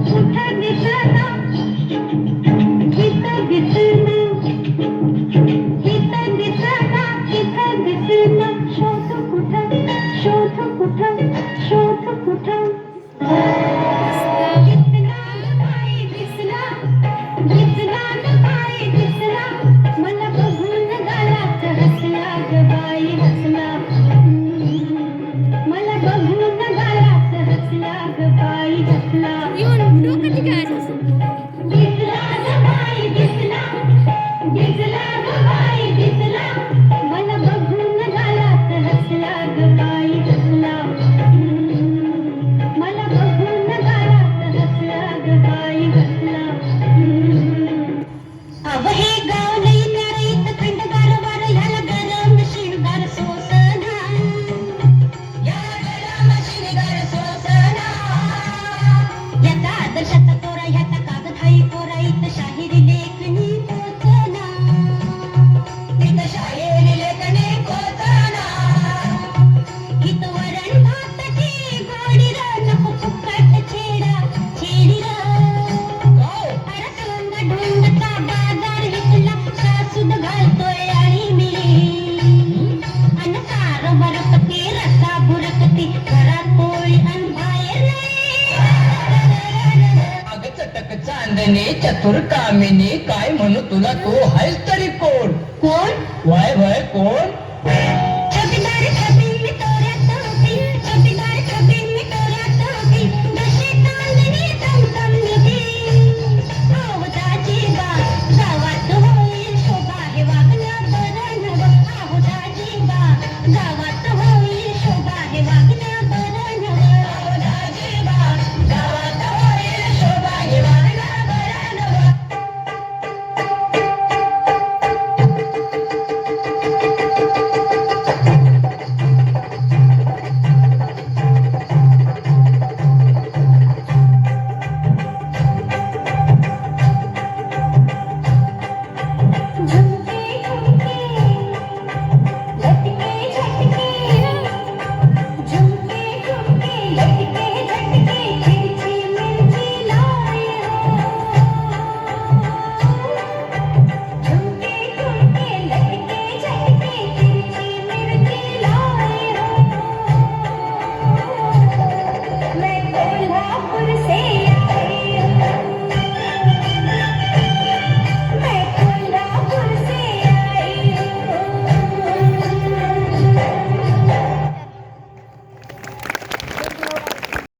कुठं दिसना इथं दिसना इथं दिसना इथं दिसना शोध कुठं शोध कुठं शोध कुठं दिसना ग बाई दिसना दिसना ग बाई दिसना मला बघून गालात हसला ग बाई हसला मला बघून गालात हसला ग बाई हसला दिसला ग बाई दिसला दिसला ग बाई दिसला मला बघून गालात हसला ग बाई हसला मला बघून गालात हसला ग बाई हसला अव हे गाव लई न्यारं इथं थंडगार वारं ह्याला गरम शिणगार सोसना याला गरम शिणगार सोसना याचा आदर्शाचा तोरा ह्याचा कागद हाई कोरा इथं शाहिरी लेखणी पोचना इथं शाहिरी लेखणी पोचना इथं वरण भाताची गोडी र नको फुकट छेडा छेडी र अरे सोंग ढोंगचा बाजार हितला सासूद घालतोय आणि मिरी अन सार बरकती रसा बुरकती घरात पोळी अन बाहेर अग चटक चांदणे चतुर कामिनी काय म्हणू तुला तू आहेस तरी कोण कोण वय वय कोण